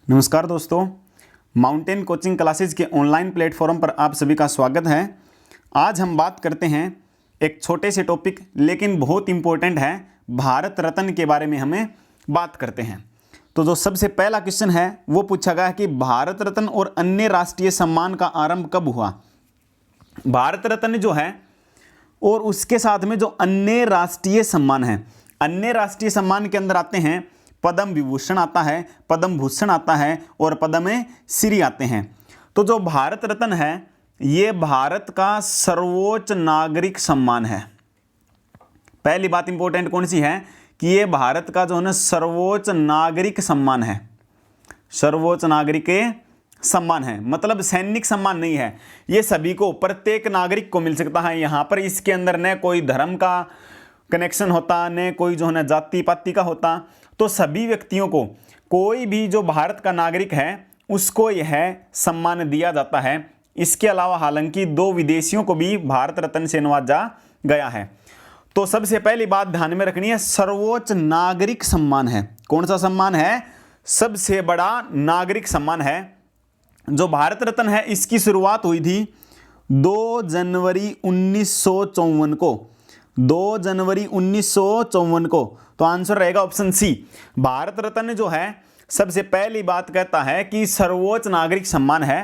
नमस्कार दोस्तों, mountain coaching classes के ऑनलाइन प्लेटफॉर्म पर आप सभी का स्वागत है। आज हम बात करते हैं एक छोटे से टॉपिक लेकिन बहुत इम्पोर्टेंट है, भारत रत्न के बारे में हमें बात करते हैं। तो जो सबसे पहला क्वेश्चन है वो पूछा गया है कि भारत रत्न और अन्य राष्ट्रीय सम्मान का आरंभ कब हुआ। भारत रत्न जो है और उसके साथ में जो अन्य राष्ट्रीय सम्मान है, अन्य राष्ट्रीय सम्मान के अंदर आते हैं पद्म विभूषण आता है, पद्म भूषण आता है और पद्म श्री आते हैं। तो जो भारत रत्न है ये भारत का सर्वोच्च नागरिक सम्मान है। पहली बात इंपॉर्टेंट कौन सी है कि ये भारत का जो है ना सर्वोच्च नागरिक सम्मान है, सर्वोच्च नागरिक सम्मान है, मतलब सैनिक सम्मान नहीं है। ये सभी को, प्रत्येक नागरिक को मिल सकता है। यहाँ पर इसके अंदर न कोई धर्म का कनेक्शन होता, न कोई जो है ना जाति पाति का होता। तो सभी व्यक्तियों को, कोई भी जो भारत का नागरिक है उसको यह सम्मान दिया जाता है। इसके अलावा हालांकि 2 विदेशियों को भी भारत रत्न से नवाजा गया है। तो सबसे पहली बात ध्यान में रखनी है, सर्वोच्च नागरिक सम्मान है। कौन सा सम्मान है? सबसे बड़ा नागरिक सम्मान है। जो भारत रत्न है इसकी शुरुआत हुई थी 2 जनवरी 1954 को, 2 जनवरी 1954 को। तो आंसर रहेगा ऑप्शन सी। भारत रत्न जो है सबसे पहली बात कहता है कि सर्वोच्च नागरिक सम्मान है।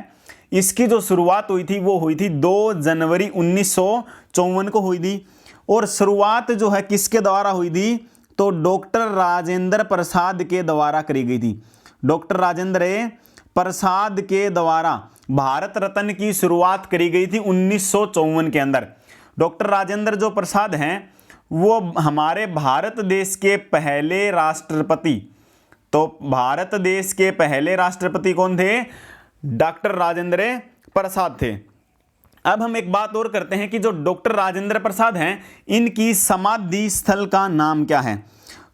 इसकी जो शुरुआत हुई थी वो हुई थी 2 जनवरी 1954 को हुई थी। और शुरुआत जो है किसके द्वारा हुई थी? तो डॉक्टर राजेंद्र प्रसाद के द्वारा करी गई थी। डॉक्टर राजेंद्र प्रसाद के द्वारा भारत रत्न की शुरुआत करी गई थी 1954 के अंदर। डॉक्टर राजेंद्र जो प्रसाद हैं वो हमारे भारत देश के पहले राष्ट्रपति, तो भारत देश के पहले राष्ट्रपति कौन थे? डॉक्टर राजेंद्र प्रसाद थे। अब हम एक बात और करते हैं कि जो डॉक्टर राजेंद्र प्रसाद हैं इनकी समाधि स्थल का नाम क्या है?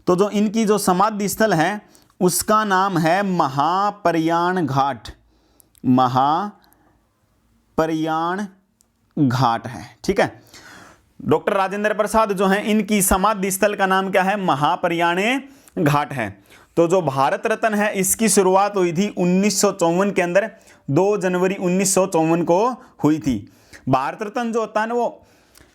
तो जो इनकी जो समाधि स्थल है उसका नाम है महाप्रयाण घाट, महाप्रयाण घाट है। ठीक है, डॉक्टर राजेंद्र प्रसाद जो हैं इनकी समाधि स्थल का नाम क्या है? महाप्रयाण घाट है। तो जो भारत रत्न है इसकी शुरुआत हुई थी 1954 के अंदर, 2 जनवरी 1954 को हुई थी। भारत रत्न जो होता है ना वो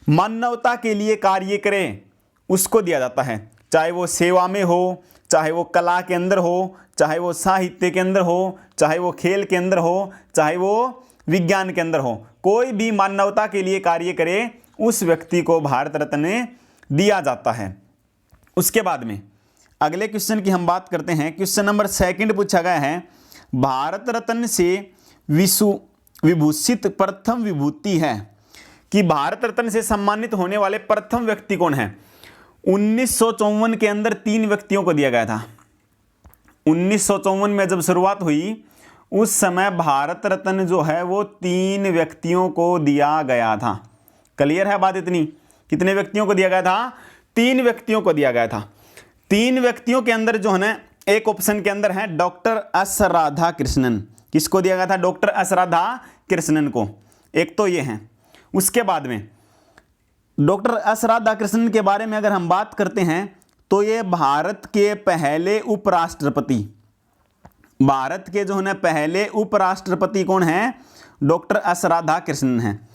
मानवता के लिए कार्य करे उसको दिया जाता है, चाहे वो सेवा में हो, चाहे वो कला के अंदर हो, चाहे वो साहित्य के अंदर हो, चाहे वो खेल के अंदर हो, चाहे वो विज्ञान के अंदर हो। कोई भी मानवता के लिए कार्य करे उस व्यक्ति को भारत रत्न दिया जाता है। उसके बाद में अगले क्वेश्चन की हम बात करते हैं। क्वेश्चन नंबर 2 पूछा गया है, भारत रत्न से विभूषित प्रथम विभूति है कि भारत रत्न से सम्मानित होने वाले प्रथम व्यक्ति कौन है? 1954 के अंदर 3 व्यक्तियों को दिया गया था। 1954 में जब शुरुआत हुई उस समय भारत रत्न जो है वो 3 व्यक्तियों को दिया गया था। क्लियर है बात इतनी? कितने व्यक्तियों को दिया गया था? 3 व्यक्तियों को दिया गया था। 3 व्यक्तियों के अंदर जो है ना एक ऑप्शन के अंदर है डॉक्टर एस राधा कृष्णन। किसको दिया गया था? डॉक्टर एस राधा कृष्णन को। एक तो ये है। उसके बाद में डॉक्टर एस राधा कृष्णन के बारे में अगर हम बात करते हैं तो ये भारत के पहले उपराष्ट्रपति, भारत के जो है ना पहले उपराष्ट्रपति कौन है? डॉक्टर एस राधा कृष्णन हैं।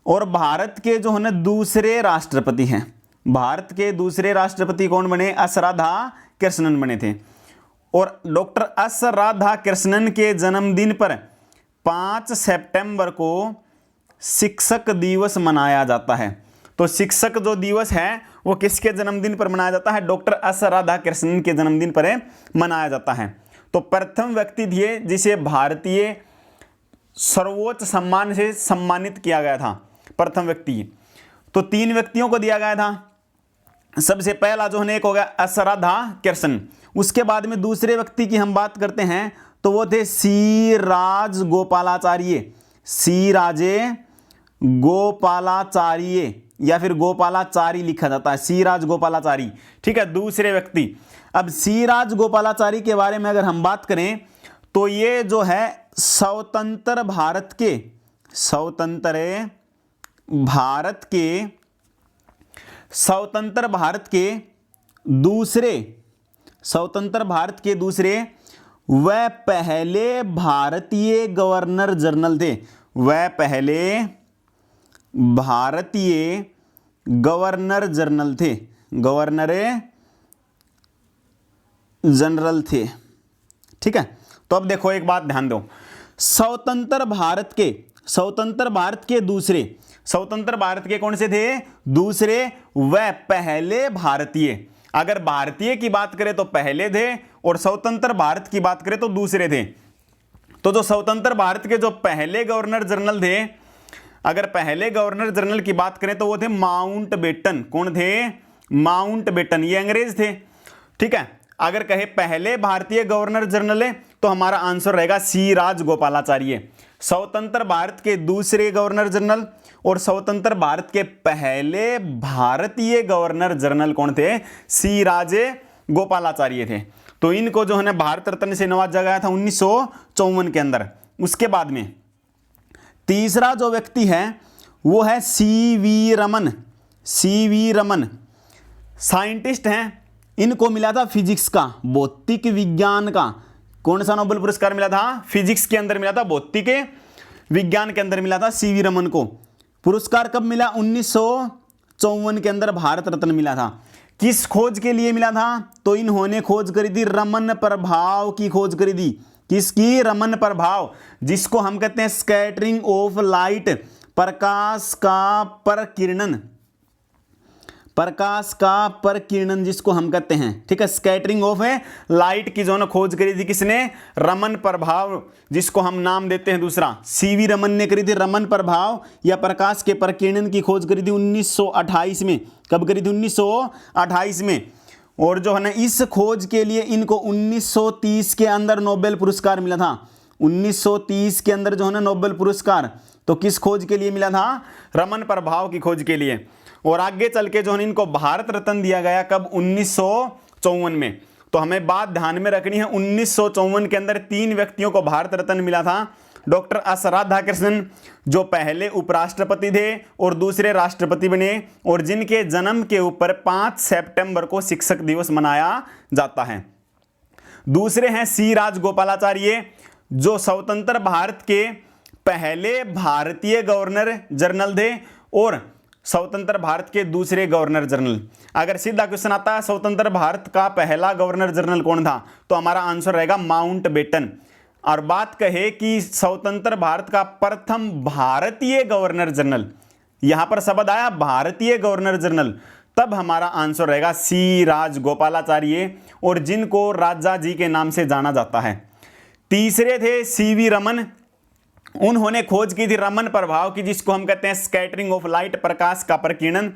और भारत के जो है ना दूसरे राष्ट्रपति हैं, भारत के दूसरे राष्ट्रपति कौन बने? एस राधा कृष्णन बने थे। और डॉक्टर एस राधा कृष्णन के जन्मदिन पर 5 सितंबर को शिक्षक दिवस मनाया जाता है। तो शिक्षक जो दिवस है वो किसके जन्मदिन पर मनाया जाता है? डॉक्टर एस राधा कृष्णन के जन्मदिन पर मनाया जाता है। तो प्रथम व्यक्ति थे जिसे भारतीय सर्वोच्च सम्मान से सम्मानित किया गया था, प्रथम व्यक्ति। तो 3 व्यक्तियों को दिया गया था। सबसे पहला जो है एक हो गया एस राधा कृष्णन। उसके बाद में दूसरे व्यक्ति की हम बात करते हैं तो वो थे सी राज गोपालाचार्य, सी राजे गोपालाचार्य या फिर गोपालाचारी लिखा जाता है, सी राज गोपालाचारी। ठीक है, दूसरे व्यक्ति। अब सी राज गोपालाचारी के बारे में अगर हम बात करें तो ये जो है स्वतंत्र भारत के दूसरे वह पहले भारतीय गवर्नर जनरल थे। वह पहले भारतीय गवर्नर जनरल थे। गवर्नर जनरल थे। ठीक है, तो अब देखो एक बात ध्यान दो, स्वतंत्र भारत के दूसरे, स्वतंत्र भारत के कौन से थे? दूसरे। वह पहले भारतीय, अगर भारतीय की बात करें तो पहले थे और स्वतंत्र भारत की बात करें तो दूसरे थे। तो जो स्वतंत्र भारत के जो पहले गवर्नर जनरल थे, अगर पहले गवर्नर जनरल की बात करें तो वो थे माउंटबेटन। कौन थे? माउंटबेटन, ये अंग्रेज थे। ठीक है, अगर कहे पहले भारतीय गवर्नर जनरल है तो हमारा आंसर रहेगा सी राजगोपालाचार्य। स्वतंत्र भारत के दूसरे गवर्नर जनरल और स्वतंत्र भारत के पहले भारतीय गवर्नर जनरल कौन थे? सी राजगोपालाचार्य थे। तो इनको जो है ना भारत रत्न से नवाजा गया था 1954 के अंदर। उसके बाद में तीसरा जो व्यक्ति है वो है CV Raman. CV Raman scientist हैं, इनको मिला था फिजिक्स का, भौतिक विज्ञान का। कौन सा नोबेल पुरस्कार मिला था? फिजिक्स के अंदर मिला था, भौतिक विज्ञान के अंदर मिला था सीवी रमन को। पुरस्कार कब मिला? 1954 के अंदर भारत रत्न मिला था। किस खोज के लिए मिला था? तो इन्होंने खोज करी थी रमन प्रभाव की खोज करी थी। किसकी? रमन प्रभाव, जिसको हम कहते हैं स्कैटरिंग ऑफ लाइट, प्रकाश का प्रकीर्णन। प्रकाश का प्रकीर्णन जिसको हम कहते हैं। ठीक है, स्कैटरिंग ऑफ लाइट की जो है खोज करी थी किसने? रमन प्रभाव, जिसको हम नाम देते हैं दूसरा, सीवी रमन ने करी थी रमन प्रभाव या प्रकाश के प्रकीर्णन की खोज करी थी 1928 में। कब करी थी? 1928 में। और जो है ना इस खोज के लिए इनको 1930 के अंदर नोबेल पुरस्कार मिला था। 1930 के अंदर जो है ना नोबेल पुरस्कार, तो किस खोज के लिए मिला था? रमन प्रभाव की खोज के लिए। और आगे चल के जो है इनको भारत रत्न दिया गया कब? 1954 में। तो हमें बात ध्यान में रखनी है, 1954 के अंदर 3 व्यक्तियों को भारत रत्न मिला था। डॉक्टर एस राधाकृष्णन जो पहले उपराष्ट्रपति थे और दूसरे राष्ट्रपति बने, और जिनके जन्म के ऊपर 5 सितंबर को शिक्षक दिवस मनाया जाता है। दूसरे हैं सी राजगोपालाचार्य जो स्वतंत्र भारत के पहले भारतीय गवर्नर जनरल थे और स्वतंत्र भारत के दूसरे गवर्नर जनरल। अगर सीधा क्वेश्चन आता है स्वतंत्र भारत का पहला गवर्नर जनरल कौन था, तो हमारा आंसर रहेगा माउंटबेटन। और बात कहे कि स्वतंत्र भारत का प्रथम भारतीय गवर्नर जनरल, यहां पर शब्द आया भारतीय गवर्नर जनरल, तब हमारा आंसर रहेगा सी राजगोपालाचार्य, और जिनको राजा जी के नाम से जाना जाता है। तीसरे थे सीवी रमन, उन्होंने खोज की थी रमन प्रभाव की, जिसको हम कहते हैं स्कैटरिंग ऑफ लाइट, प्रकाश का प्रकीर्णन,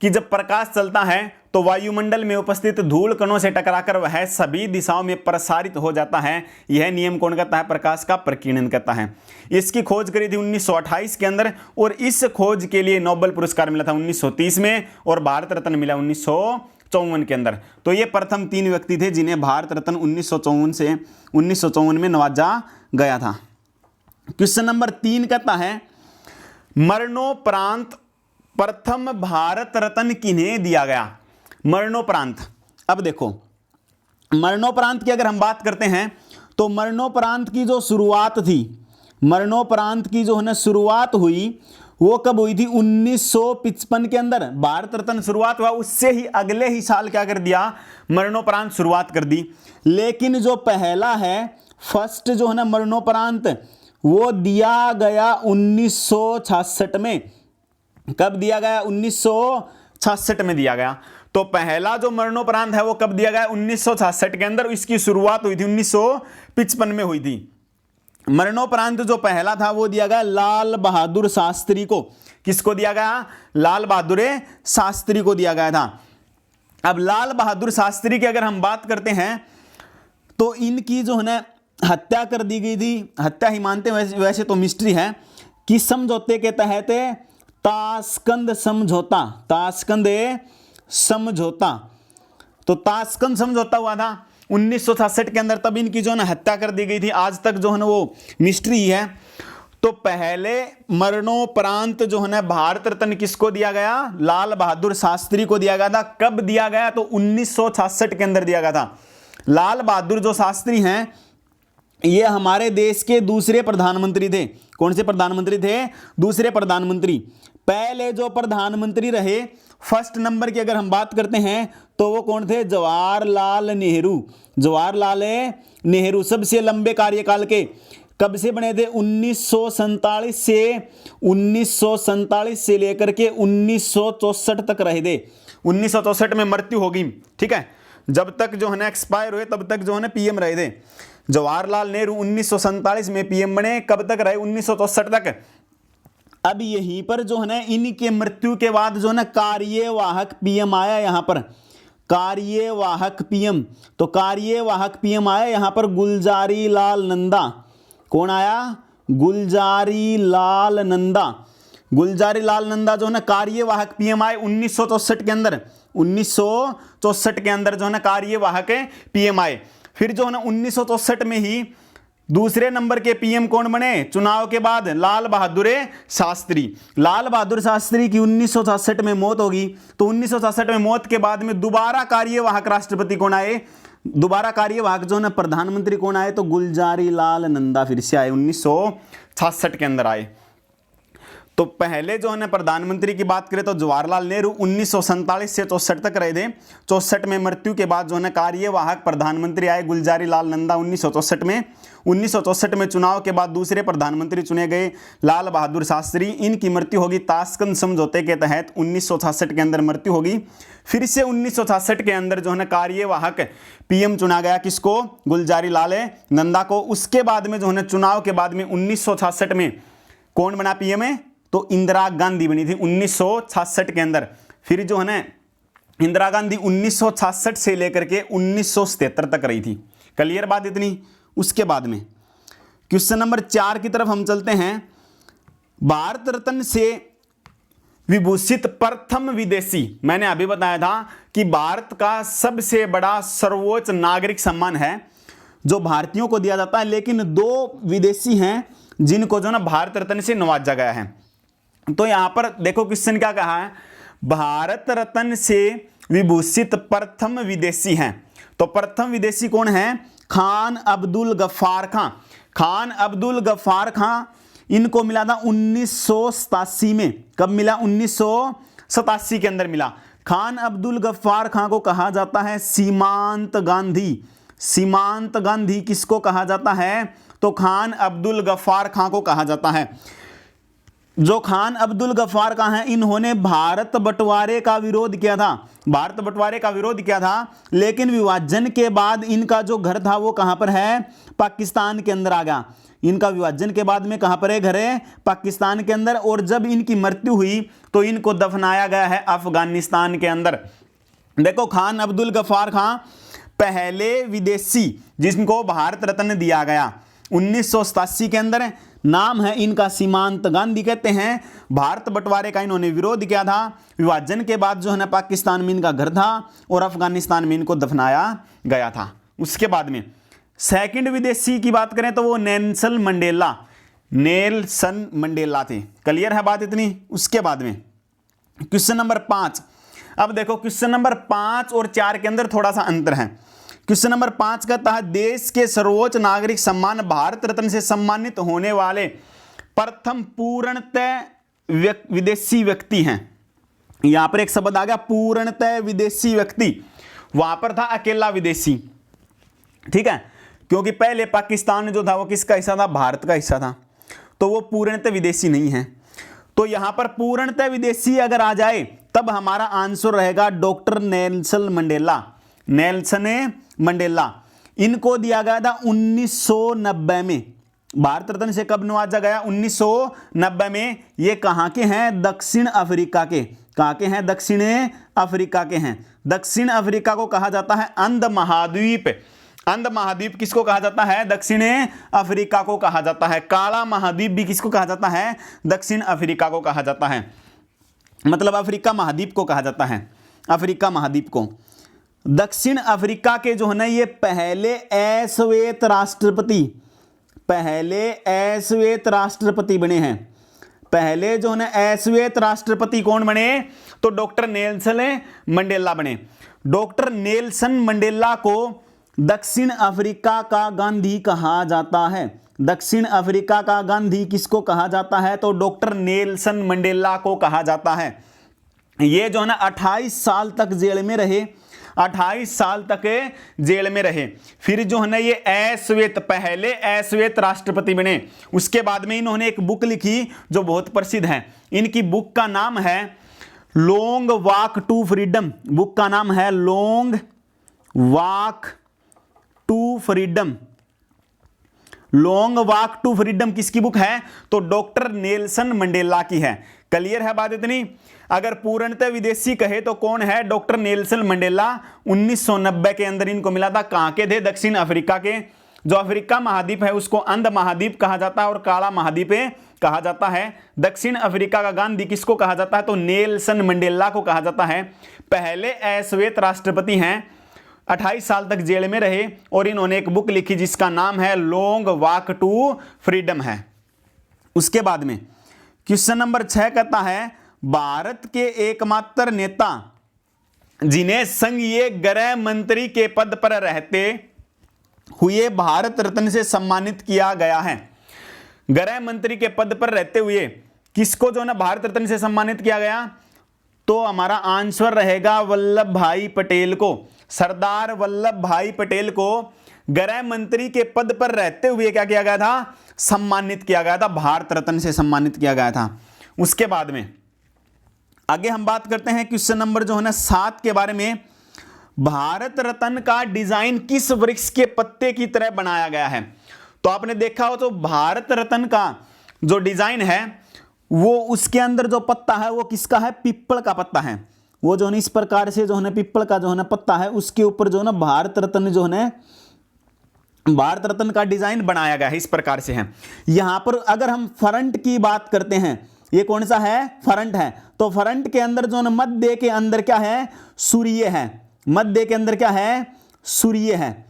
कि जब प्रकाश चलता है तो वायुमंडल में उपस्थित धूल कणों से टकराकर वह सभी दिशाओं में प्रसारित हो जाता है। यह नियम कौन कहता है? प्रकाश का प्रकीर्णन कहता है। इसकी खोज करी थी 1928 के अंदर, और इस खोज के लिए नोबेल पुरस्कार मिला था 1930 में और भारत रत्न मिला 1954 के अंदर। तो ये प्रथम 3 व्यक्ति थे जिन्हें भारत रत्न 1954 में नवाजा गया था। क्वेश्चन नंबर 3 कहता है मरणोपरांत प्रथम भारत रत्न किन्हें दिया गया? मरणोपरांत, अब देखो मरणोपरांत की अगर हम बात करते हैं तो मरणोपरांत की जो शुरुआत थी, मरणोपरांत की जो है ना शुरुआत हुई वो कब हुई थी? 1955 के अंदर भारत रत्न शुरुआत हुआ, उससे ही अगले ही साल क्या कर दिया? मरणोपरांत शुरुआत कर दी। लेकिन जो पहला है फर्स्ट जो है ना मरणोपरांत, वो दिया गया 1966 में। कब दिया गया? 1966 में दिया गया। तो पहला जो मरणोपरांत है वो कब दिया गया? 1966 के अंदर। इसकी शुरुआत हुई थी 1955 में हुई थी। मरणोपरांत जो पहला था वो दिया गया लाल बहादुर शास्त्री को। किसको दिया गया? लाल बहादुर शास्त्री को दिया गया था। अब लाल बहादुर शास्त्री की अगर हम बात करते हैं तो इनकी जो है ना हत्या कर दी गई थी। हत्या ही मानते हैं, वैसे तो मिस्ट्री है। किस समझौते के तहत? ताशकंद समझौता। ताशकंद समझौता, तो ताशकंद समझौता हुआ था 1966 के अंदर, तब इनकी जो है ना हत्या कर दी गई थी। आज तक जो है ना वो मिस्ट्री है। तो पहले मरणोपरांत जो है ना भारत रत्न किसको दिया गया? लाल बहादुर शास्त्री को दिया गया था। कब दिया गया? तो 1966 के अंदर दिया गया था। लाल बहादुर जो शास्त्री हैं ये हमारे देश के दूसरे प्रधानमंत्री थे। कौन से प्रधानमंत्री थे? दूसरे प्रधानमंत्री। पहले जो प्रधानमंत्री रहे फर्स्ट नंबर की अगर हम बात करते हैं तो वो कौन थे? जवाहरलाल नेहरू। जवाहरलाल नेहरू सबसे लंबे कार्यकाल के कब से बने थे? 1947 से लेकर के 1964 तक रहे थे। 1964 में मृत्यु होगी, ठीक है। जब तक जो है ना एक्सपायर हुए तब तक जो है ना पीएम रहे थे। जवाहरलाल नेहरू 1947 में पीएम बने, कब तक रहे? 1964 तक। अब यहीं पर जो है ना इनके मृत्यु के बाद जो है ना कार्यवाहक पीएम आया यहाँ पर, कार्यवाहक पीएम। तो कार्यवाहक पीएम आया यहाँ पर गुलजारी लाल नंदा। कौन आया? गुलजारी लाल नंदा। गुलजारी लाल नंदा जो है ना कार्यवाहक पीएम आए 1964 के अंदर। 1964 के अंदर जो है ना कार्यवाहक पीएम आए। फिर जो है ना 1964 में ही दूसरे नंबर के पीएम कौन बने चुनाव के बाद? लाल बहादुर शास्त्री। लाल बहादुर शास्त्री की 1966 में मौत होगी। तो 1966 में मौत के बाद में दोबारा कार्यवाहक राष्ट्रपति कौन आए? दोबारा कार्यवाहक जो है ना प्रधानमंत्री कौन आए? तो गुलजारी लाल नंदा फिर से आए, 1966 के अंदर आए। तो पहले जो है ना प्रधानमंत्री की बात करें तो जवाहरलाल नेहरू 1947 से 64 तक रहे थे। 64 में मृत्यु के बाद जो है ना कार्यवाहक प्रधानमंत्री आए गुलजारी लाल नंदा 1964 में। 1964 में चुनाव के बाद दूसरे प्रधानमंत्री चुने गए लाल बहादुर शास्त्री। इनकी मृत्यु होगी ताशकंद समझौते के तहत 1966 के अंदर मृत्यु होगी। फिर से 1966 के अंदर जो है ना कार्यवाहक पीएम चुना गया, किसको? गुलजारी लाल नंदा को। उसके बाद में जो है ना चुनाव के बाद में 1966 में कौन बना पीएम? तो इंदिरा गांधी बनी थी 1966 के अंदर। फिर जो है ना इंदिरा गांधी 1966 से लेकर के 1977 तक रही थी। क्लियर बात इतनी? उसके बाद में क्वेश्चन नंबर 4 की तरफ हम चलते हैं। भारत रत्न से विभूषित प्रथम विदेशी, मैंने अभी बताया था कि भारत का सबसे बड़ा सर्वोच्च नागरिक सम्मान है जो भारतीयों को दिया जाता है, लेकिन 2 विदेशी हैं जिनको जो ना भारत रत्न से नवाजा गया है। तो यहां पर देखो क्वेश्चन क्या कहा है? भारत रत्न से विभूषित प्रथम विदेशी हैं। तो प्रथम विदेशी कौन है? खान अब्दुल गफ्फार खां। खान अब्दुल गफ्फार खां, इनको मिला था 1987 में। कब मिला? 1987 के अंदर मिला। खान अब्दुल गफ्फार खां को कहा जाता है सीमांत गांधी। सीमांत गांधी किसको कहा जाता है? तो खान अब्दुल गफ्फार खां को कहा जाता है। जो खान अब्दुल गफ्फार खां हैं, इन्होंने भारत बंटवारे का विरोध किया था। भारत बंटवारे का विरोध किया था, लेकिन विभाजन के बाद इनका जो घर था वो कहां पर है? पाकिस्तान के अंदर आ गया। इनका विभाजन के बाद में कहां पर है? घर है पाकिस्तान के अंदर। और जब इनकी मृत्यु हुई तो इनको दफनाया गया है अफगानिस्तान के अंदर। देखो खान अब्दुल गफ्फार खां पहले विदेशी जिनको भारत रत्न दिया गया 1987 के अंदर। नाम है इनका सीमांत गांधी कहते हैं। भारत बंटवारे का इन्होंने विरोध किया था। विभाजन के बाद जो है ना पाकिस्तान में इनका घर था और अफगानिस्तान में इनको दफनाया गया था। उसके बाद में सेकंड विदेशी की बात करें तो वो नेल्सन मंडेला, नेल्सन मंडेला थे। क्लियर है बात इतनी? उसके बाद में क्वेश्चन नंबर 5। अब देखो क्वेश्चन नंबर 5 और 4 के अंदर थोड़ा सा अंतर है। क्वेश्चन नंबर 5 कहता है देश के सर्वोच्च नागरिक सम्मान भारत रत्न से सम्मानित होने वाले प्रथम पूर्णतः विदेशी व्यक्ति हैं। यहां पर एक शब्द आ गया पूर्णतः विदेशी व्यक्ति। वहां पर था अकेला विदेशी, ठीक है, क्योंकि पहले पाकिस्तान जो था वो किसका हिस्सा था? भारत का हिस्सा था। तो वो पूर्णतः विदेशी नहीं है। तो यहां पर पूर्णतः विदेशी अगर आ जाए तब हमारा आंसर रहेगा doctor Nelson Mandela. Nelson Mandela, इनको दिया गया था 1990 में। भारत रत्न से कब नवाजा गया? 1990 में। ये कहां के हैं? दक्षिण अफ्रीका के। कहां के हैं? दक्षिण अफ्रीका के हैं। दक्षिण अफ्रीका को कहा जाता है अंध महाद्वीप। अंध महाद्वीप किसको कहा जाता है? दक्षिण अफ्रीका को कहा जाता है। काला महाद्वीप भी किसको कहा जाता है? दक्षिण अफ्रीका को कहा जाता है। मतलब अफ्रीका महाद्वीप को कहा जाता है, अफ्रीका महाद्वीप को। दक्षिण अफ्रीका के जो है ना ये पहले अश्वेत राष्ट्रपति, पहले अश्वेत राष्ट्रपति बने हैं। पहले जो है ना अश्वेत राष्ट्रपति कौन बने? तो डॉक्टर नेल्सन मंडेला बने। डॉक्टर नेल्सन मंडेला को दक्षिण अफ्रीका का गांधी कहा जाता है? दक्षिण अफ्रीका का गांधी किसको कहा जाता है? तो डॉक्टर नेल्सन मंडेला को कहा जाता है। ये जो है ना 28 साल तक जेल में रहे, 28 साल तक जेल में रहे। फिर जो है ना ये अश्वेत, पहले अश्वेत राष्ट्रपति बने। उसके बाद में इन्होंने एक बुक लिखी जो बहुत प्रसिद्ध है। इनकी बुक का नाम है long walk to freedom. Book का नाम है long walk to freedom. Long walk to freedom किसकी बुक है? तो डॉक्टर नेल्सन मंडेला की है। क्लियर है बात इतनी? अगर पूर्णतः विदेशी कहे तो कौन है? Doctor Nelson Mandela. 1990 के अंदर इनको मिला था। कहां के थे? दक्षिण अफ्रीका के। जो अफ्रीका महाद्वीप है उसको अंध महाद्वीप कहा जाता है और काला महाद्वीप कहा जाता है। दक्षिण अफ्रीका का गांधी किसको कहा जाता है? तो नेल्सन मंडेला को कहा जाता है। पहले अश्वेत राष्ट्रपति हैं, 28 साल तक जेल में रहे और इन्होंने एक बुक लिखी जिसका नाम है लॉन्ग वॉक टू फ्रीडम है। उसके बाद में क्वेश्चन नंबर 6 कहता है भारत के एकमात्र नेता जिन्हें संघीय गृह मंत्री के पद पर रहते हुए भारत रत्न से सम्मानित किया गया है। गृह मंत्री के पद पर रहते हुए किसको जो ना भारत रत्न से सम्मानित किया गया? तो हमारा आंसर रहेगा वल्लभ भाई पटेल को। सरदार वल्लभ भाई पटेल को गृह मंत्री के पद पर रहते हुए क्या किया गया था? सम्मानित किया गया था, भारत रत्न से सम्मानित किया गया था। उसके बाद में आगे हम बात करते हैं क्वेश्चन नंबर जो है ना 7 के बारे में। भारत रत्न का डिजाइन किस वृक्ष के पत्ते की तरह बनाया गया है? तो आपने देखा हो तो भारत रत्न का जो डिजाइन है वो उसके अंदर जो पत्ता है वो किसका है? पीपल का पत्ता है। वो जो है इस प्रकार से जो है पीपल का जो है पत्ता है उसके ऊपर जो है ना भारत रत्न जो है भारत रत्न का डिजाइन बनाया गया है। इस प्रकार से है। यहां पर अगर हम फ्रंट की बात करते हैं, ये कौन सा है? फ्रंट है। तो फ्रंट के अंदर जो है मध्य के अंदर क्या है? सूर्य है। मध्य के अंदर क्या है? सूर्य है।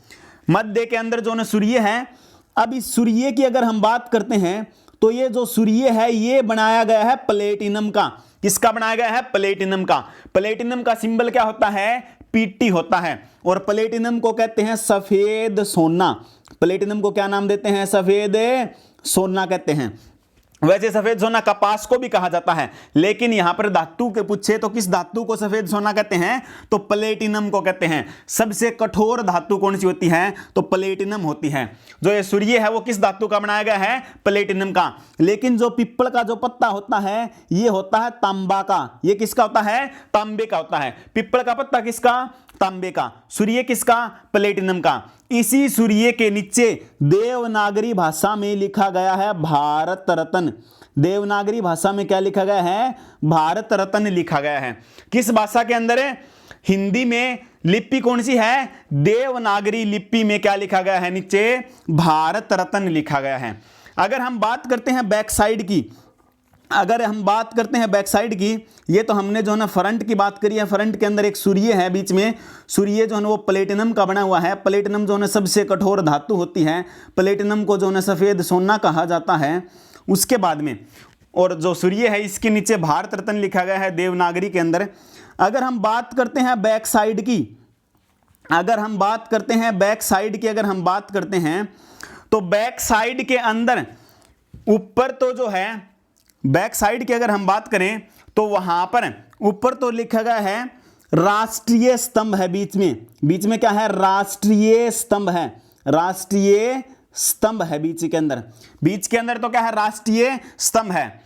मध्य के अंदर जो है सूर्य है। अब इस सूर्य की अगर हम बात करते हैं तो ये जो सूर्य है ये बनाया गया है प्लेटिनम का। किसका बनाया गया है? प्लेटिनम का। प्लेटिनम का सिंबल क्या होता है? पीटी होता है। और प्लेटिनम को कहते हैं सफेद सोना। प्लेटिनम को क्या नाम देते हैं? सफेद सोना कहते हैं। वैसे सफेद सोना कपास को भी कहा जाता है, लेकिन यहां पर धातु के पूछे तो किस धातु को सफेद सोना कहते हैं? तो प्लेटिनम को कहते हैं। सबसे कठोर धातु कौन सी होती है? तो प्लेटिनम होती है। जो ये सूर्य है वो किस धातु का बनाया गया है? प्लेटिनम का। लेकिन जो पीपल का जो पत्ता होता है ये होता है तांबा का। ये किसका होता है? तांबे का होता है। पीपल का पत्ता किसका? तांबे का। सूर्य किसका? प्लेटिनम का। इसी सूर्य के नीचे देवनागरी भाषा में लिखा गया है भारत रत्न। देवनागरी भाषा में क्या लिखा गया है? भारत रत्न लिखा गया है। किस भाषा के अंदर है? हिंदी में। लिपि कौन सी है? देवनागरी लिपि में क्या लिखा गया है? नीचे भारत रत्न लिखा गया है। अगर हम बात करते हैं बैक साइड की, अगर हम बात करते हैं बैक साइड की, ये तो हमने जो है ना फ्रंट की बात करी है। फ्रंट के अंदर एक सूर्य है, बीच में सूर्य जो है ना वो प्लेटिनम का बना हुआ है। प्लेटिनम जो है ना सबसे कठोर धातु होती है। प्लेटिनम को जो है ना सफेद सोना कहा जाता है। उसके बाद में और जो सूर्य है इसके नीचे भारत रत्न लिखा गया है देवनागरी के अंदर। अगर हम बात करते हैं बैक साइड की, अगर हम बात करते हैं बैक साइड की, अगर हम बात करते हैं तो बैक साइड के अंदर ऊपर तो जो है बैक साइड की अगर हम बात करें तो वहां पर ऊपर तो लिखा गया है राष्ट्रीय स्तंभ है। बीच में क्या है? राष्ट्रीय स्तंभ है। राष्ट्रीय स्तंभ है बीच के अंदर। बीच के अंदर तो क्या है? राष्ट्रीय स्तंभ है।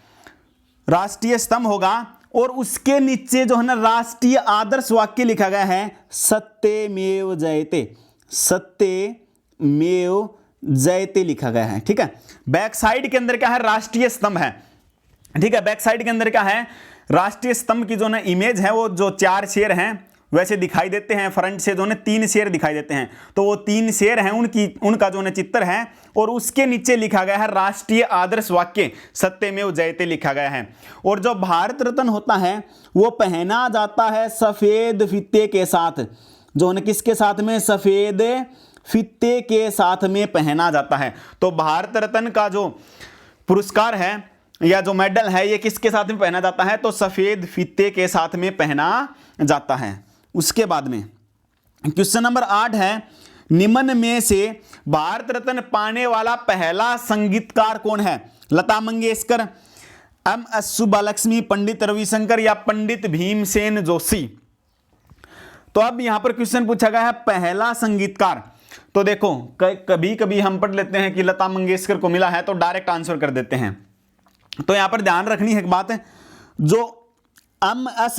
राष्ट्रीय स्तंभ होगा और उसके नीचे जो है ना राष्ट्रीय आदर्श वाक्य लिखा गया है सत्यमेव जयते। सत्यमेव जयते लिखा गया है। ठीक है। बैक साइड के अंदर क्या है? राष्ट्रीय स्तंभ है। ठीक है। बैक साइड के अंदर क्या है? राष्ट्रीय स्तंभ की जो ना इमेज है वो जो 4 शेर हैं वैसे दिखाई देते हैं। फ्रंट से जो ना 3 शेर दिखाई देते हैं, तो वो 3 शेर हैं उनका जो ना चित्र है और उसके नीचे लिखा गया है राष्ट्रीय आदर्श वाक्य सत्यमेव जयते लिखा गया है। और जो भारत रत्न होता है वो पहना जाता है सफेद फीते के साथ। जो ना किसके साथ में? सफेद फीते के साथ में पहना जाता है। तो भारत रत्न का जो पुरस्कार है या जो मेडल है ये किसके साथ में पहना जाता है? तो सफेद फीते के साथ में पहना जाता है। उसके बाद में क्वेश्चन नंबर 8 है निम्न में से भारत रत्न पाने वाला पहला संगीतकार कौन है? लता मंगेशकर, एम.एस. सुब्बालक्ष्मी, पंडित रविशंकर या पंडित भीमसेन जोशी। तो अब यहां पर क्वेश्चन पूछा गया है पहला संगीतकार। तो देखो कभी कभी हम पढ़ लेते हैं कि लता मंगेशकर को मिला है तो डायरेक्ट आंसर कर देते हैं। तो यहां पर ध्यान रखनी है एक बात है, जो एम.एस.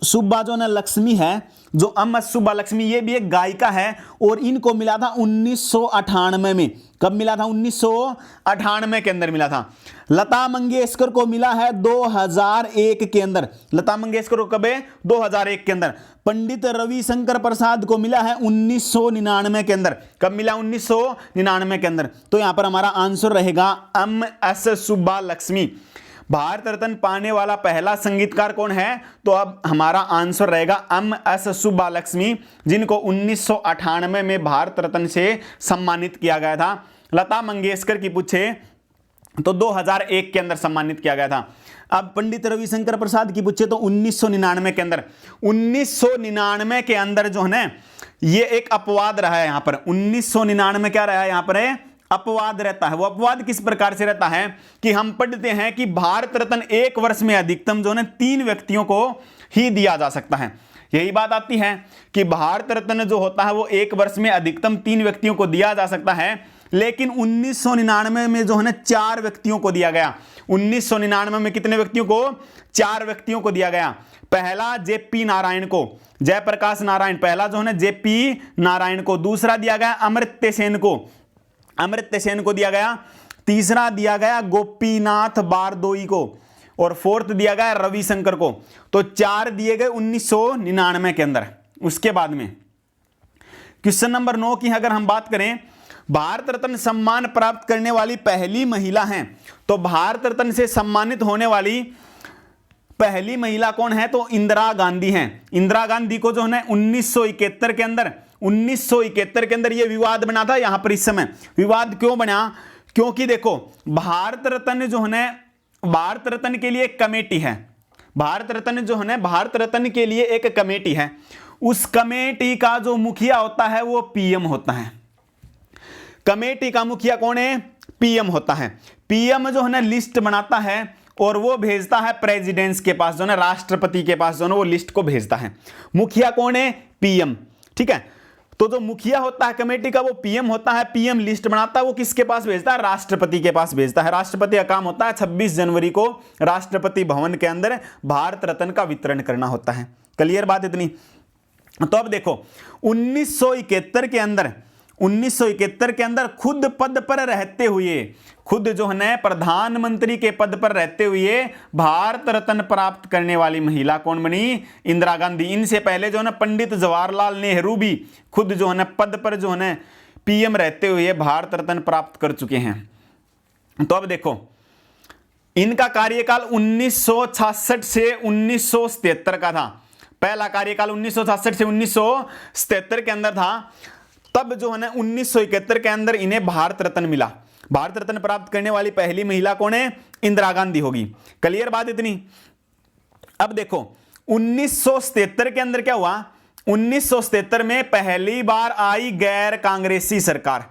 सुब्बा जो ना लक्ष्मी है, जो एम.एस. सुब्बालक्ष्मी ये भी एक गायिका है और इनको मिला था 1998 में। कब मिला था? 1998 के अंदर मिला था। लता मंगेशकर को मिला है 2001 के अंदर। लता मंगेशकर को कब है? 2001 के अंदर। पंडित रविशंकर प्रसाद को मिला है 1999 के अंदर। कब मिला? 1999 के अंदर। तो यहां पर हमारा आंसर रहेगा एम.एस. सुब्बालक्ष्मी। भारत रत्न पाने वाला पहला संगीतकार कौन है? तो अब हमारा आंसर रहेगा एम.एस. सुब्बालक्ष्मी, जिनको 1998 में भारत रत्न से सम्मानित किया गया था। लता मंगेशकर की पूछे तो 2001 के अंदर सम्मानित किया गया था। अब पंडित रविशंकर प्रसाद की पूछे तो 1999 के अंदर। 1999 के अंदर जो है ना, ये एक अपवाद रहा है यहां पर। 1999 क्या रहा है यहां पर? अपवाद रहता है। वो अपवाद किस प्रकार से रहता है कि हम पढ़ते हैं कि भारत रत्न एक वर्ष में अधिकतम जो है 3 व्यक्तियों को ही दिया जा सकता है। यही बात आती है कि भारत रत्न जो होता है वो एक वर्ष में अधिकतम 3 व्यक्तियों को दिया जा सकता है, लेकिन 1999 में जो है ना 4 व्यक्तियों को दिया गया। 1999 में कितने व्यक्तियों को? 4 व्यक्तियों को दिया गया। पहला जेपी नारायण को, जयप्रकाश नारायण पहला जो है ना जेपी नारायण को। दूसरा दिया गया अमर्त्य सेन को, अमर्त्य सेन को दिया गया। तीसरा दिया गया गोपीनाथ बारदोई को और फोर्थ दिया गया रविशंकर को। तो 4 दिए गए 1999 के अंदर। उसके बाद में क्वेश्चन नंबर 9 की अगर हम बात करें, भारत रत्न सम्मान प्राप्त करने वाली पहली महिला हैं। तो भारत रत्न से सम्मानित होने वाली पहली महिला कौन है? तो इंदिरा गांधी हैं। इंदिरा गांधी को जो है 1971 के अंदर, 1971 के अंदर यह विवाद बना था। यहां पर इस समय विवाद क्यों बना? क्योंकि देखो भारत रत्न जो है, भारत रत्न के लिए एक कमेटी है। भारत रत्न जो है, भारत रत्न के लिए एक कमेटी है। उस कमेटी का जो मुखिया होता है वो पीएम होता है। कमेटी का मुखिया कौन है? पीएम होता है। पीएम जो है ना लिस्ट बनाता है और वो भेजता है प्रेसिडेंट के पास, जो है राष्ट्रपति के पास, जो है वो लिस्ट को भेजता है। मुखिया कौन है? पीएम। ठीक है, तो जो मुखिया होता है कमेटी का वो पीएम होता है। पीएम लिस्ट बनाता है, वो किसके पास भेजता है? राष्ट्रपति के पास भेजता है। राष्ट्रपति का काम होता है 26 जनवरी को राष्ट्रपति भवन के अंदर भारत रत्न का वितरण करना होता है। क्लियर बात इतनी? तो अब देखो 1971 के अंदर, 1971 के अंदर खुद पद पर रहते हुए, खुद जो है प्रधानमंत्री के पद पर रहते हुए भारत रत्न प्राप्त करने वाली महिला कौन बनी? इंदिरा गांधी। इनसे पहले जो है पंडित जवाहरलाल नेहरू भी खुद जो है पद पर जो है पीएम रहते हुए भारत रत्न प्राप्त कर चुके हैं। तो अब देखो इनका कार्यकाल 1966 से 1977 का था। पहला कार्यकाल 1966 से 1977 के अंदर था। तब जो है ना 1971 के अंदर इन्हें भारत रत्न मिला। भारत रत्न प्राप्त करने वाली पहली महिला कौन है? इंदिरा गांधी होगी। क्लियर बात इतनी? अब देखो 1977 के अंदर क्या हुआ? 1977 में पहली बार आई गैर कांग्रेसी सरकार।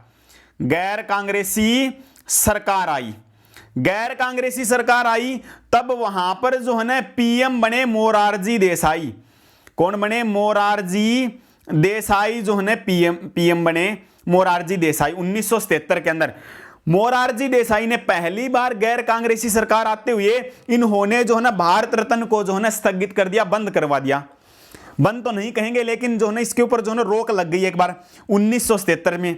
गैर कांग्रेसी सरकार आई, गैर कांग्रेसी सरकार आई। तब वहां पर जो है ना पीएम बने मोरारजी देसाई। कौन बने? मोरारजी देसाई जो है पीएम बने मोरारजी देसाई 1977 के अंदर। मोरारजी देसाई ने पहली बार गैर कांग्रेसी सरकार आते हुए इन्होंने जो है ना भारत रत्न को जो है ना स्थगित कर दिया, बंद करवा दिया। बंद तो नहीं कहेंगे, लेकिन जो है ना इसके ऊपर जो है ना रोक लग गई एक बार 1977 में।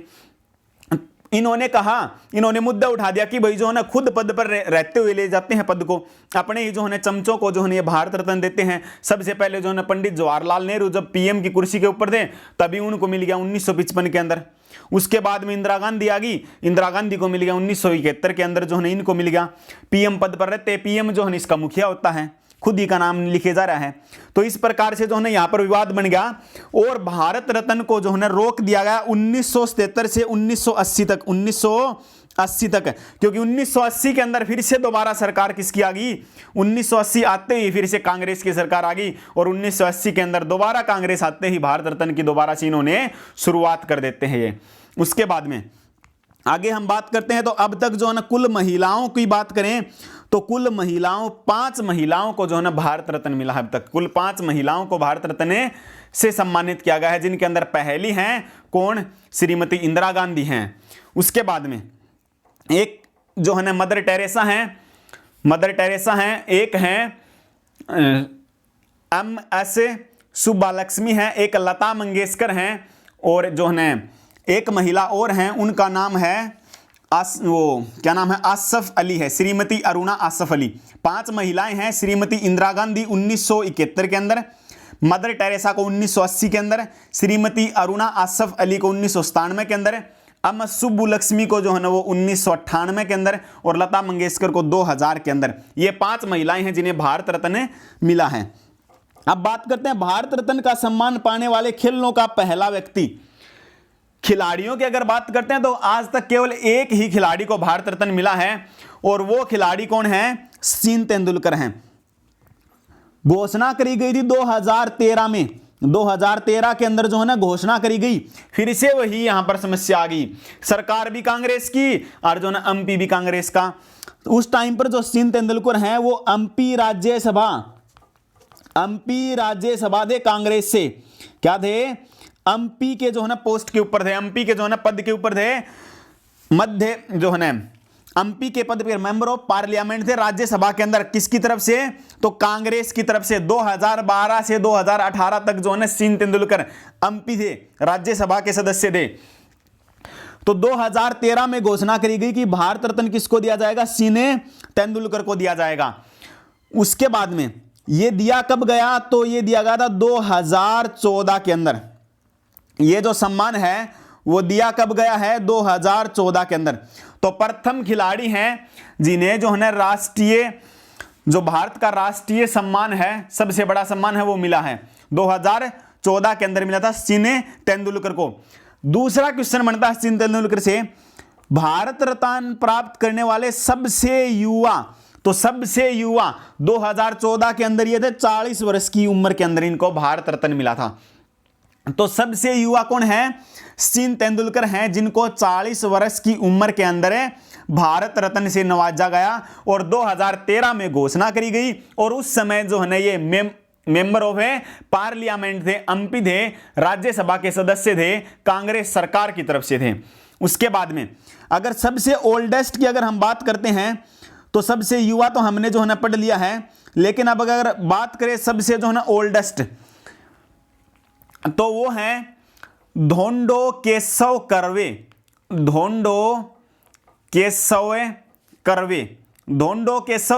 इन्होंने कहा, इन्होंने मुद्दा उठा दिया कि भाई जो है ना खुद पद पर रहते हुए ले जाते हैं पद को, अपने ही जो है ना चमचों को जो है ये भारत रत्न देते हैं। सबसे पहले जो है ना पंडित जवाहरलाल नेहरू जब पीएम की कुर्सी के ऊपर थे तभी उनको मिल गया 1955 के अंदर। उसके बाद में इंदिरा गांधी आ गई, इंदिरा गांधी को मिल गया 1971 के अंदर जो है इनको मिल गया। पीएम पद पर रहते, पीएम जो है इसका मुखिया होता है। खुद ही का नाम लिखे जा रहा है। तो इस प्रकार से जो है ना यहाँ पर विवाद बन गया और भारत रत्न को जो है ना रोक दिया गया 1977 से 1980 तक, 1980 तक, क्योंकि 1980 के अंदर फिर से दोबारा सरकार किसकी आ गई, 1980 आते ही फिर से कांग्रेस की सरकार आ गई और 1980 के अंदर दोबारा कांग्रेस आते ही भारत रत्न की दोबारा से इन्होंने शुरुआत कर देते हैं ये। उसके बाद में आगे हम बात करते हैं तो अब तक जो है ना कुल महिलाओं की बात करें तो कुल महिलाओं 5 महिलाओं को जो है ना भारत रत्न मिला है। अब तक कुल 5 महिलाओं को भारत रत्न से सम्मानित किया गया है, जिनके अंदर पहली हैं कौन, श्रीमती इंदिरा गांधी हैं। उसके बाद में एक जो है ना मदर टेरेसा हैं, एक हैं MS सुब्बालक्ष्मी हैं, एक लता मंगेशकर हैं और जो है ना एक महिला और हैं, उनका नाम है आसफ अली है, श्रीमती अरुणा आसफ अली। 5 महिलाएं हैं, श्रीमती इंदिरा गांधी 1971 के अंदर, मदर टेरेसा को 1980 के अंदर, श्रीमती अरुणा आसफ अली को 1997 के अंदर, सुब्बुलक्ष्मी को जो है ना वो 1998 के अंदर और लता मंगेशकर को 2000 के अंदर। ये 5 महिलाएं हैं जिन्हें भारत रत्न मिला है। अब बात करते हैं भारत रत्न का सम्मान पाने वाले खिलाड़ियों का पहला व्यक्ति। खिलाड़ियों की अगर बात करते हैं तो आज तक केवल एक ही खिलाड़ी को भारत रत्न मिला है और वो खिलाड़ी कौन है, सचिन तेंदुलकर हैं। घोषणा करी गई थी 2013 में, 2013 के अंदर जो है ना घोषणा करी गई, फिर से वही यहां पर समस्या आ गई, सरकार भी कांग्रेस की और जो ना MP भी कांग्रेस का। उस टाइम पर जो सचिन तेंदुलकर हैं वो MP राज्यसभा थे कांग्रेस से, क्या थे, MP के जो है ना पोस्ट के ऊपर थे, MP के जो है ना पद के ऊपर थे, मध्य जो है ना MP के पद पर मेंबर ऑफ पार्लियामेंट थे राज्यसभा के अंदर, किसकी तरफ से, तो कांग्रेस की तरफ से। 2012 से 2018 तक जो है ना सचिन तेंदुलकर MP थे, राज्यसभा के सदस्य थे। तो 2013 में घोषणा करी गई कि भारत रत्न किसको दिया जाएगा, सचिन तेंदुलकर को दिया जाएगा। उसके बाद में ये दिया कब गया, तो ये दिया गया था 2014 के अंदर। ये जो सम्मान है वो दिया कब गया है, 2014 के अंदर। तो प्रथम खिलाड़ी हैं जिन्हें जो है ना राष्ट्रीय, जो भारत का राष्ट्रीय सम्मान है, सबसे बड़ा सम्मान है, वो मिला है 2014 के अंदर मिला था सचिन तेंदुलकर को। दूसरा क्वेश्चन बनता है सचिन तेंदुलकर से, भारत रत्न प्राप्त करने वाले सबसे युवा, तो सबसे युवा 2014 के अंदर ये थे 40 वर्ष की उम्र के अंदर इनको भारत रत्न मिला था। तो सबसे युवा कौन है, सचिन तेंदुलकर हैं, जिनको 40 वर्ष की उम्र के अंदर भारत रत्न से नवाजा गया और 2013 में घोषणा करी गई। और उस समय जो है ना ये मेंबर ऑफ पार्लियामेंट थे, MP थे, राज्यसभा के सदस्य थे, कांग्रेस सरकार की तरफ से थे। उसके बाद में अगर सबसे ओल्डेस्ट की अगर हम बात करते हैं तो सबसे युवा तो हमने जो है ना पढ़ लिया है, लेकिन अब अगर बात करें सबसे जो है ना ओल्डेस्ट, तो वो हैं धोंडो केशव कर्वे। धोंडो केशव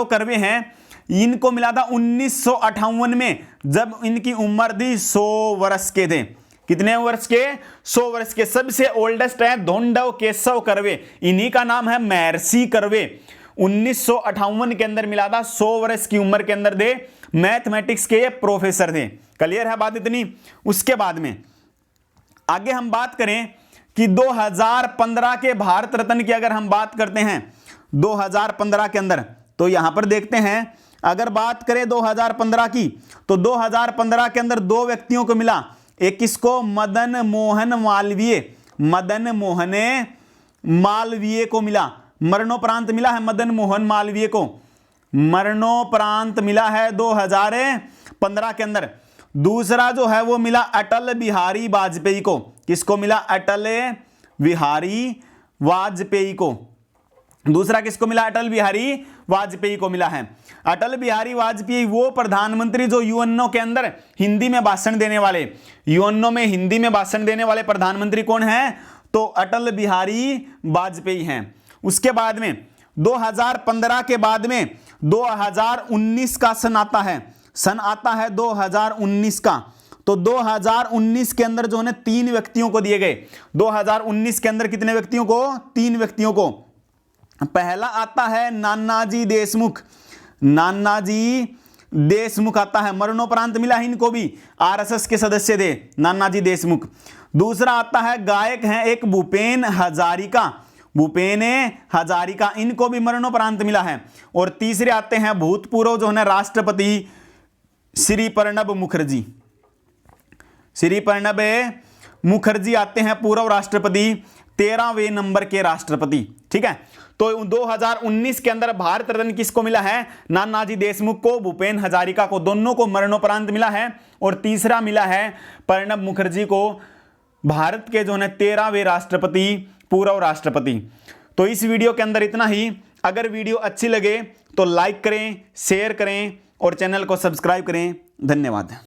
कर्वे हैं, इनको मिला था 1958 में, जब इनकी उम्र थी 100 वर्ष के थे। कितने वर्ष के, 100 वर्ष के। सबसे ओल्डेस्ट है धोंडो केशव कर्वे, इन्हीं का नाम है महर्षि कर्वे। 1958 के अंदर मिला था, 100 वर्ष की उम्र के अंदर थे, मैथमेटिक्स के ये प्रोफेसर थे। क्लियर है बात इतनी। उसके बाद में आगे हम बात करें कि 2015 के भारत रत्न की अगर हम बात करते हैं 2015 के अंदर, तो यहां पर देखते हैं अगर बात करें 2015 की, तो 2015 के अंदर 2 व्यक्तियों को मिला। एक किसको, मदन मोहन मालवीय को मिला, मरणोपरांत मिला है मदन मोहन मालवीय को, मरणोपरांत मिला है 2015 के अंदर। दूसरा जो है वो मिला अटल बिहारी वाजपेयी को। किसको मिला, अटल बिहारी वाजपेयी को। दूसरा किसको मिला, अटल बिहारी वाजपेयी को मिला है। अटल बिहारी वाजपेयी वो प्रधानमंत्री जो यूएनओ के अंदर हिंदी में भाषण देने वाले, यूएनओ में हिंदी में भाषण देने वाले प्रधानमंत्री कौन है, तो अटल बिहारी वाजपेयी हैं। उसके बाद में 2015 के बाद में 2019 का सन आता है, 2019 का। तो 2019 के अंदर जो है 3 व्यक्तियों को दिए गए। 2019 के अंदर कितने व्यक्तियों को, 3 व्यक्तियों को। पहला आता है नानाजी देशमुख आता है, मरणोपरांत मिला है इनको भी, आरएसएस के सदस्य थे नानाजी देशमुख। दूसरा आता है गायक हैं एक भूपेन हजारिका, भूपेन हजारिका, इनको भी मरणोपरांत मिला है। और तीसरे आते हैं भूतपूर्व जो है राष्ट्रपति श्री प्रणब मुखर्जी, श्री प्रणब मुखर्जी आते हैं पूर्व राष्ट्रपति, 13वें नंबर के राष्ट्रपति। ठीक है, तो 2019 के अंदर भारत रत्न किसको मिला है? नानाजी देशमुख को, भूपेन हजारिका को, दोनों को मरणोपरांत मिला है। और तीसरा मिला है प्रणब मुखर्जी को, भारत के जो है 13वें राष्ट्रपति, पूर्व राष्ट्रपति। तो इस वीडियो के अंदर इतना ही। अगर वीडियो अच्छी लगे तो लाइक करें, शेयर करें और चैनल को सब्सक्राइब करें। धन्यवाद।